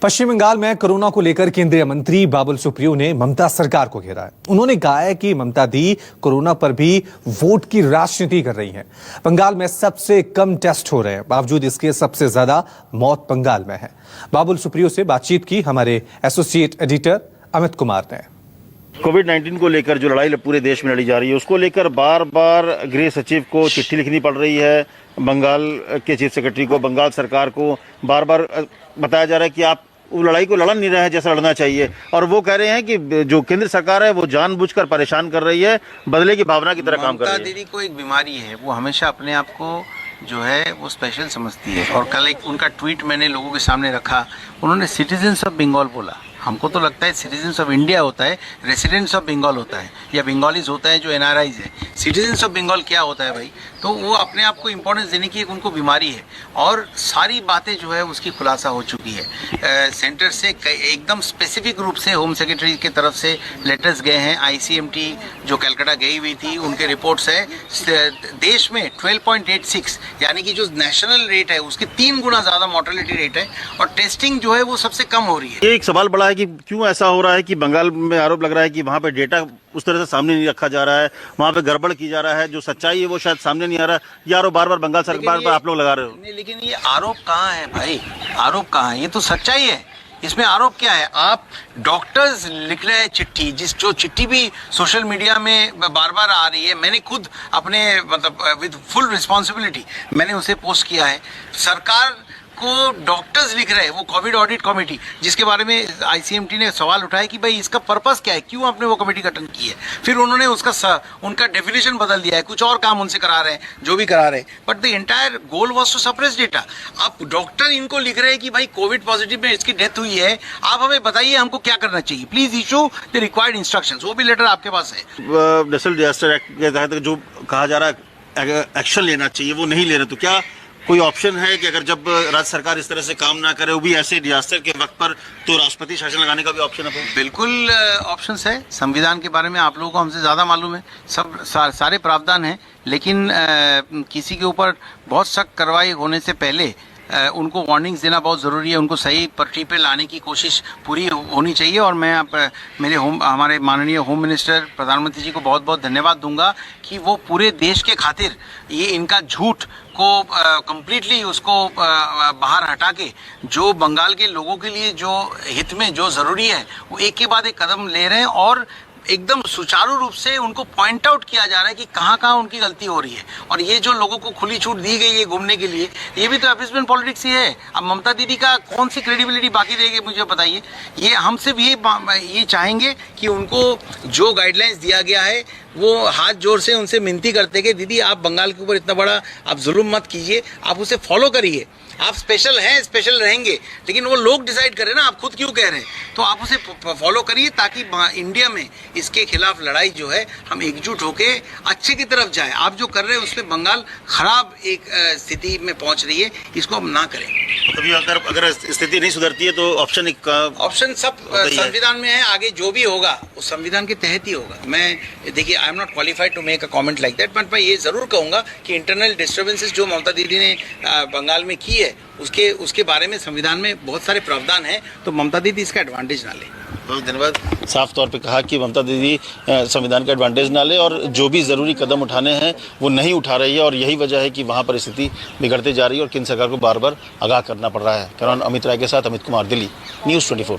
पश्चिम बंगाल में कोरोना को लेकर केंद्रीय मंत्री बाबुल सुप्रियो ने ममता सरकार को घेरा है। उन्होंने कहा है कि ममता दी कोरोना पर भी वोट की राजनीति कर रही हैं। बंगाल में सबसे कम टेस्ट हो रहे हैं, बावजूद इसके सबसे ज्यादा मौत बंगाल में है। बाबुल सुप्रियो से बातचीत की हमारे एसोसिएट एडिटर अमित कुमार ने। कोविड-19 को लेकर जो लड़ाई पूरे देश में लड़ी जा रही है, उसको लेकर बार बार गृह सचिव को चिट्ठी लिखनी पड़ रही है। बंगाल के चीफ सेक्रेटरी को, बंगाल सरकार को बार बार बताया जा रहा है कि आप वो लड़ाई को लड़ नहीं रहे हैं जैसा लड़ना चाहिए, और वो कह रहे हैं कि जो केंद्र सरकार है वो जानबूझकर परेशान कर रही है, बदले की भावना की तरह काम कर रही है। ममता दीदी को एक बीमारी है, वो हमेशा अपने आप को जो है वो स्पेशल समझती है। और कल एक उनका ट्वीट मैंने लोगों के सामने रखा, उन्होंने सिटीजन्स ऑफ बंगाल बोला। हमको तो लगता है सिटीजन्स ऑफ इंडिया होता है, रेसिडेंट्स ऑफ बंगाल होता है, या बंगालीज होता है जो एनआरआईज है। सिटीजन्स ऑफ बंगाल क्या होता है भाई? तो वो अपने आप को इम्पोर्टेंस देने की एक उनको बीमारी है, और सारी बातें जो है उसकी खुलासा हो चुकी है। सेंटर से एकदम स्पेसिफिक रूप से होम सेक्रेटरी की तरफ से लेटर्स गए हैं। ICMT जो कलकत्ता गई हुई थी, उनके रिपोर्ट्स है देश में 12.86 यानी कि जो नेशनल रेट है उसके 3 गुना ज़्यादा मॉर्टेलिटी रेट है, और टेस्टिंग जो है वो सबसे कम हो रही है। ये एक सवाल बड़ा है कि क्यों ऐसा हो रहा है कि बंगाल में आरोप लग रहा है कि वहाँ पे डेटा उस तरह से सामने नहीं रखा जा रहा है, वहाँ पे गड़बड़ की जा रहा है, जो सच्चाई है वो शायद सामने नहीं आ रहा। ये आरोप बार बार बंगाल सरकार पर आप लोग लगा रहे हो। नहीं, लेकिन ये आरोप कहाँ है भाई? आरोप कहाँ है? ये तो सच्चाई है। इसमें आरोप क्या है? आप डॉक्टर्स लिख रहे हैं चिट्ठी, जो चिट्ठी भी सोशल मीडिया में बार बार आ रही है। मैंने खुद अपने विद फुल रिस्पॉन्सिबिलिटी मैंने उसे पोस्ट किया है। सरकार को डॉक्टर्स लिख रहे हैं, वो कोविड ऑडिट कमेटी जिसके बारे में ICMT ने सवाल उठाया कि भाई इसका पर्पस क्या है, क्यों आपने वो कमेटी गठन की है। फिर उन्होंने उनका डेफिनेशन बदल दिया है, कुछ और काम उनसे करा रहे हैं, जो भी करा रहे हैं, but the entire goal was to suppress data. अब डॉक्टर इनको लिख रहे हैं कि भाई कोविड पॉजिटिव में इसकी डेथ हुई है, आप हमें बताइए हमको क्या करना चाहिए, please issue the required instructions. वो भी लेटर आपके पास है। नेशनल डिजास्टर एक्ट के तहत जो कहा जा रहा है एक्शन लेना चाहिए, वो नहीं ले रहे, तो क्या कोई ऑप्शन है कि अगर जब राज्य सरकार इस तरह से काम ना करे, वो भी ऐसे डिजास्टर के वक्त पर, तो राष्ट्रपति शासन लगाने का भी ऑप्शन है? बिल्कुल ऑप्शंस है। संविधान के बारे में आप लोगों को हमसे ज़्यादा मालूम है, सब सारे प्रावधान हैं, लेकिन किसी के ऊपर बहुत सख्त कार्रवाई होने से पहले उनको वार्निंग्स देना बहुत ज़रूरी है। उनको सही पटरी पे लाने की कोशिश पूरी होनी चाहिए। और मैं हमारे माननीय होम मिनिस्टर, प्रधानमंत्री जी को बहुत बहुत धन्यवाद दूंगा कि वो पूरे देश के खातिर ये इनका झूठ को कंप्लीटली उसको बाहर हटा के जो बंगाल के लोगों के लिए जो हित में जो ज़रूरी है वो एक के बाद एक कदम ले रहे हैं, और एकदम सुचारू रूप से उनको पॉइंट आउट किया जा रहा है कि कहाँ कहाँ उनकी गलती हो रही है। और ये जो लोगों को खुली छूट दी गई है घूमने के लिए, ये भी तो अपीसमेंट पॉलिटिक्स ही है। अब ममता दीदी का कौन सी क्रेडिबिलिटी बाकी रहेगी, मुझे बताइए। ये हम सिर्फ ये चाहेंगे कि उनको जो गाइडलाइंस दिया गया है वो हाथ जोड़ से उनसे विनती करते कि दीदी आप बंगाल के ऊपर इतना बड़ा आप जुल्म मत कीजिए, आप उसे फॉलो करिए। आप स्पेशल हैं, स्पेशल रहेंगे, लेकिन वो लोग डिसाइड करें ना, आप खुद क्यों कह रहे हैं? तो आप उसे फॉलो करिए, ताकि इंडिया में इसके खिलाफ लड़ाई जो है हम एकजुट होके अच्छे की तरफ जाए। आप जो कर रहे हैं उसमें बंगाल खराब एक स्थिति में पहुंच रही है, इसको हम ना करें। कभी अगर स्थिति नहीं सुधरती है तो ऑप्शन सब संविधान में है, आगे जो भी होगा वो संविधान के तहत ही होगा। मैं देखिए, I am not qualified to make a comment like that, but मैं ये जरूर कहूंगा कि इंटरनल डिस्टर्बेंसेस जो ममता दीदी ने बंगाल में की है उसके बारे में संविधान में बहुत सारे प्रावधान हैं, तो ममता दीदी इसका एडवांटेज ना ले। बहुत धन्यवाद। साफ तौर पे कहा कि ममता दीदी संविधान का एडवांटेज ना ले, और जो भी ज़रूरी कदम उठाने हैं वो नहीं उठा रही है, और यही वजह है कि वहाँ पर स्थिति बिगड़ते जा रही है और केंद्र सरकार को बार बार आगाह करना पड़ रहा है। कैमरामैन अमित राय के साथ अमित कुमार, दिल्ली, News 24।